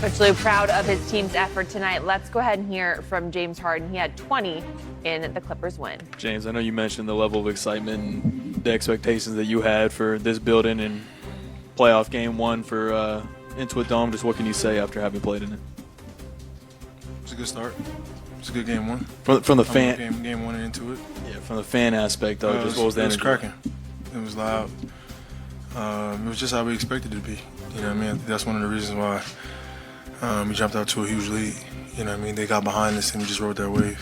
Coach Lou proud of his team's effort tonight. Let's go ahead and hear from James Harden. He had 20 in the Clippers win. James, I know you mentioned the level of excitement and the expectations that you had for this building and playoff game one for Intuit Dome. Just what can you say after having played in it? It's a good start. It's a good game one. From the fan game one and Intuit. Yeah, from the fan aspect though, just what was that? It was cracking. It was loud. It was just how we expected it to be. You know what I mean? I think that's one of the reasons why we jumped out to a huge lead. You know what I mean? They got behind us and we just rode that wave.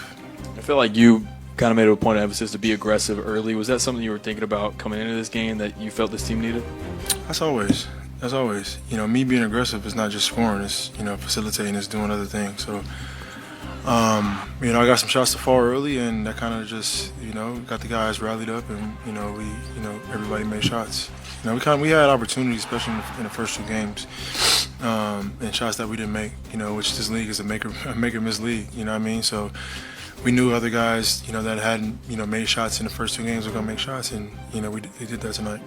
I feel like you kind of made it a point of emphasis to be aggressive early. Was that something you were thinking about coming into this game that you felt this team needed? That's always. You know, me being aggressive is not just scoring. It's, you know, facilitating. It's doing other things. So, you know, I got some shots to fall early, and that kind of just, you know, got the guys rallied up, and everybody made shots. You know, we had opportunities, especially in the first two games, and shots that we didn't make. You know, which this league is a make or miss league. You know what I mean? So we knew other guys, you know, that hadn't, you know, made shots in the first two games were gonna make shots, and you know, they did that tonight.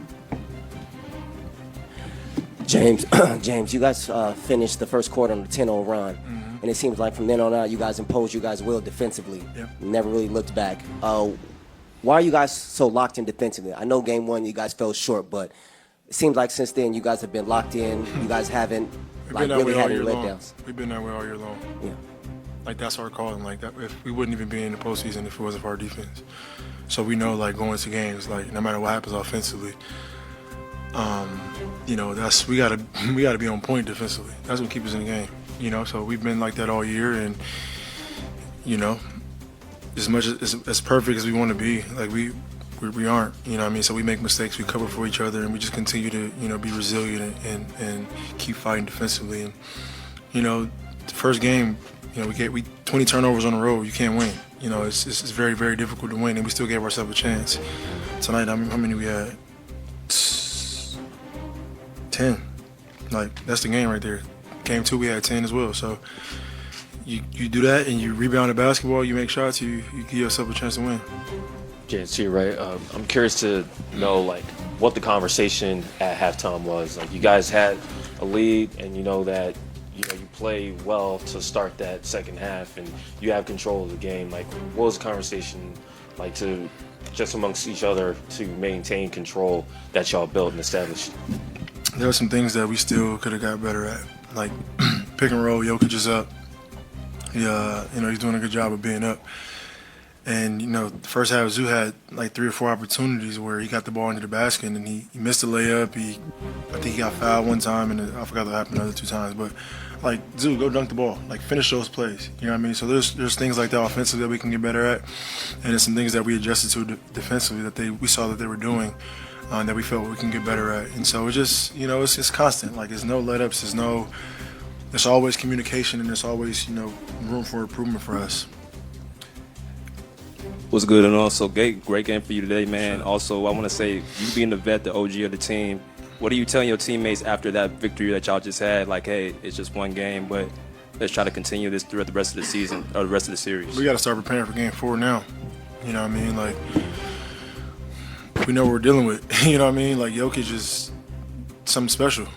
James, you guys finished the first quarter on a 10-0 run, and it seems like from then on out, you guys imposed you guys' will defensively. Yep. Never really looked back. Why are you guys so locked in defensively? I know game one you guys fell short, but it seems like since then you guys have been locked in. You guys haven't really had any letdowns. We've been that way all year long. Yeah. Like that's our calling. Like that, if we wouldn't even be in the postseason if it wasn't for our defense. So we know, like going to games, like no matter what happens offensively, you know, we gotta be on point defensively. That's what keeps us in the game. You know, so we've been like that all year, and you know, as much as perfect as we want to be, like we aren't. You know what I mean? So we make mistakes, we cover for each other, and we just continue to, you know, be resilient and keep fighting defensively. And you know, the first game, you know, we 20 turnovers on the road. You can't win. You know, it's very, very difficult to win, and we still gave ourselves a chance. Tonight, how many we had? 10. Like, that's the game right there. Game two, we had 10 as well. So you do that and you rebound the basketball, you make shots, you give yourself a chance to win. James, you're right. I'm curious to know, like, what the conversation at halftime was. Like, you guys had a lead, and you know that, you know, you play well to start that second half, and you have control of the game. Like, what was the conversation like to just amongst each other to maintain control that y'all built and established? There are some things that we still could have got better at, like pick and roll. Jokic is up. You know, he's doing a good job of being up. And you know, the first half, Zoo had like 3 or 4 opportunities where he got the ball into the basket and he missed a layup. I think he got fouled one time, and I forgot what happened the other 2 times. But like, Zoo, go dunk the ball. Like, finish those plays. You know what I mean? So there's things like that offensively that we can get better at, and there's some things that we adjusted to defensively that we saw that they were doing. That we felt we can get better at. And so it's just, you know, it's constant. Like, there's no let-ups, there's always communication, and there's always, you know, room for improvement for us. Was good, and also great game for you today, man. Sure. Also, I want to say, you being the vet, the OG of the team, what are you telling your teammates after that victory that y'all just had? Like, hey, it's just one game, but let's try to continue this throughout the rest of the season, or the rest of the series. We got to start preparing for game 4 now. You know what I mean? Like, we know what we're dealing with. You know what I mean? Like, Jokic is something special.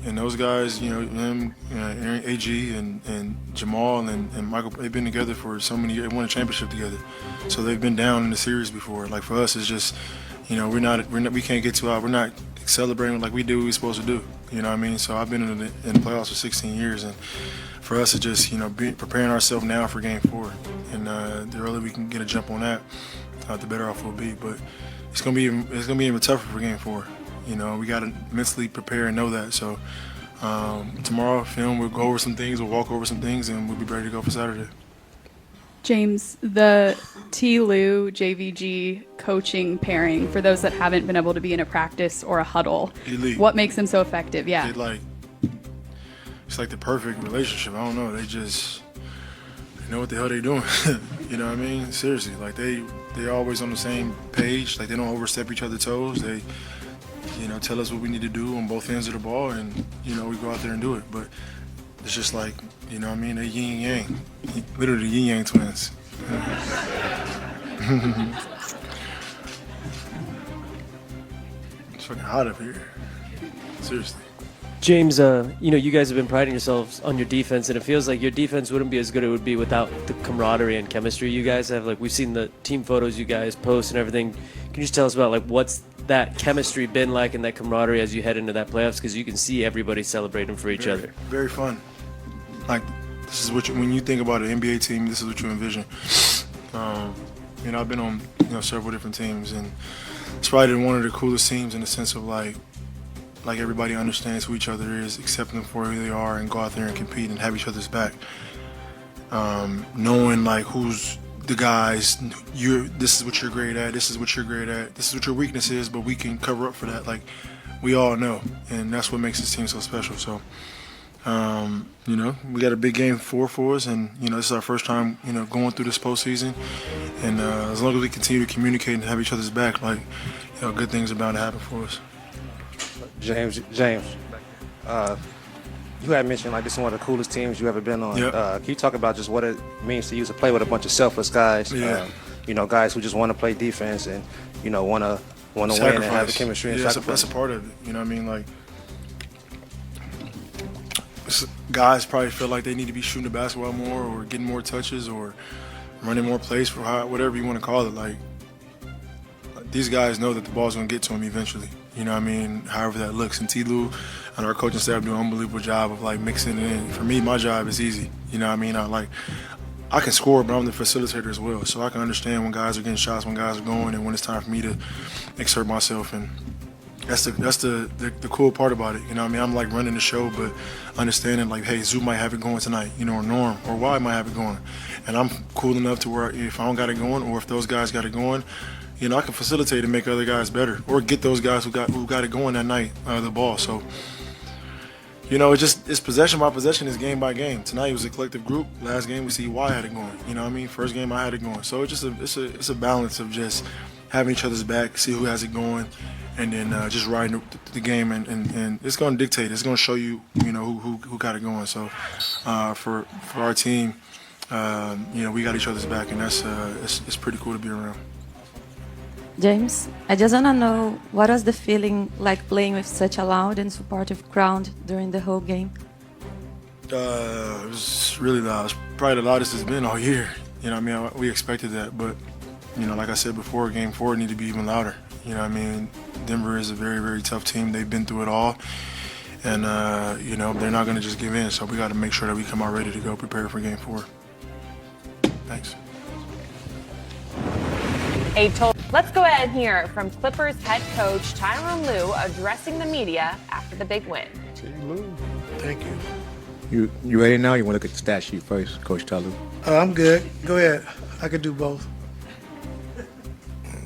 And those guys, you know, him, you know, AG and Jamal and Michael, they've been together for so many years. They won a championship together. So they've been down in the series before. Like, for us, it's just, you know, we can't get too out. We're not celebrating like we do what we're supposed to do. You know what I mean? So I've been in the playoffs for 16 years, and for us, it's just, you know, preparing ourselves now for game 4. And the earlier we can get a jump on that, the better off we'll be. But it's gonna be even tougher for game 4. You know, we gotta mentally prepare and know that. So tomorrow, we'll go over some things, we'll walk over some things, and we'll be ready to go for Saturday. James, the T-Lou JVG coaching pairing, for those that haven't been able to be in a practice or a huddle, elite. What makes them so effective? Yeah. It's like the perfect relationship. I don't know. They know what the hell they're doing. You know what I mean? Seriously, like they're always on the same page. Like, they don't overstep each other's toes. They, you know, tell us what we need to do on both ends of the ball, and you know, we go out there and do it. But it's just like, you know what I mean? They're yin and yang, literally yin yang twins. It's fucking hot up here. Seriously. James, you guys have been priding yourselves on your defense, and it feels like your defense wouldn't be as good as it would be without the camaraderie and chemistry you guys have. Like, we've seen the team photos you guys post and everything. Can you just tell us about, like, what's that chemistry been like and that camaraderie as you head into that playoffs? Because you can see everybody celebrating for each other. Very fun. Like, this is what when you think about an NBA team, this is what you envision. I've been on several different teams, and it's probably one of the coolest teams in the sense of like everybody understands who each other is, accept them for who they are, and go out there and compete and have each other's back. Knowing like who's the guys, this is what you're great at, this is what you're great at, this is what your weakness is, but we can cover up for that. Like, we all know, and that's what makes this team so special. So, we got a big game for us, and this is our first time going through this postseason, and as long as we continue to communicate and have each other's back, like good things are bound to happen for us. James, you had mentioned like this is one of the coolest teams you ever been on. Yep. Can you talk about just what it means to you to play with a bunch of selfless guys? Yeah. Guys who just want to play defense and want to win and have the chemistry and sacrifice. That's a part of it. Like guys probably feel like they need to be shooting the basketball more, or getting more touches, or running more plays for whatever you want to call it. Like, these guys know that the ball's gonna get to them eventually. However that looks. And T. Lou and our coaching staff do an unbelievable job of like mixing it in. For me, my job is easy. I can score, but I'm the facilitator as well. So I can understand when guys are getting shots, when guys are going, and when it's time for me to exert myself. And that's the cool part about it. I'm like running the show, but understanding like, hey, Zoo might have it going tonight, or Norm, or Y might have it going. And I'm cool enough to where if I don't got it going, or if those guys got it going, I can facilitate and make other guys better, or get those guys who got it going that night the ball. So, it's possession by possession, it's game by game. Tonight it was a collective group. Last game we see Y had it going. First game I had it going. So it's a balance of just having each other's back, see who has it going, and then just riding the game, and it's going to dictate. It's going to show you, who got it going. So for our team, we got each other's back, and that's it's pretty cool to be around. James, I just want to know, what was the feeling like playing with such a loud and supportive crowd during the whole game? It was really loud. It's probably the loudest it's been all year. We expected that, but like I said before, Game 4 need to be even louder. Denver is a very, very tough team. They've been through it all, and they're not going to just give in. So we got to make sure that we come out ready to go, prepared for Game 4. Thanks. Let's go ahead and hear from Clippers head coach Tyronn Lue addressing the media after the big win. Thank you. You ready now? You want to look at the stat sheet first, Coach Tyloo? I'm good. Go ahead. I could do both.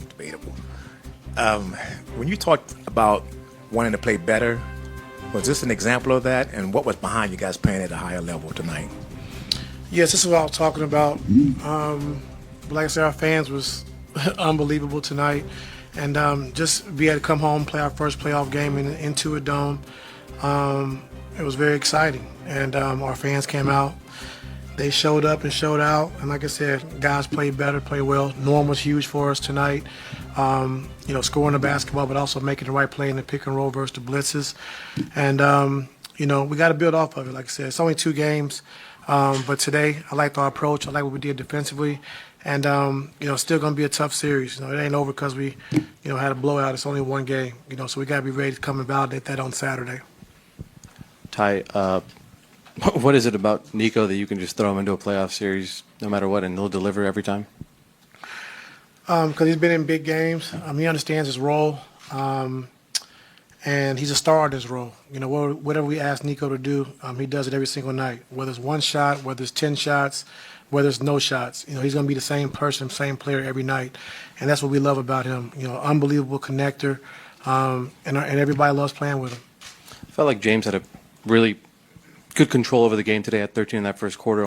Debatable. When you talked about wanting to play better, was this an example of that? And what was behind you guys playing at a higher level tonight? Yes, this is what I was talking about. Like I said, our fans was unbelievable tonight, and just be able to come home, play our first playoff game into a dome. It was very exciting, and our fans came out. They showed up and showed out, and like I said, guys played better, played well. Norm was huge for us tonight. Scoring the basketball, but also making the right play in the pick and roll versus the blitzes. And we got to build off of it. Like I said, it's only 2 games, but today I liked our approach. I like what we did defensively. And, still going to be a tough series. It ain't over because we, had a blowout. It's only 1 game, so we got to be ready to come and validate that on Saturday. Ty, what is it about Nico that you can just throw him into a playoff series no matter what, and he'll deliver every time? Because he's been in big games. He understands his role, and he's a star in his role. Whatever we ask Nico to do, he does it every single night, whether it's 1 shot, whether it's 10 shots, whether it's no shots. He's going to be the same person, same player every night. And that's what we love about him. Unbelievable connector, and everybody loves playing with him. I felt like James had a really good control over the game today at 13 in that first quarter.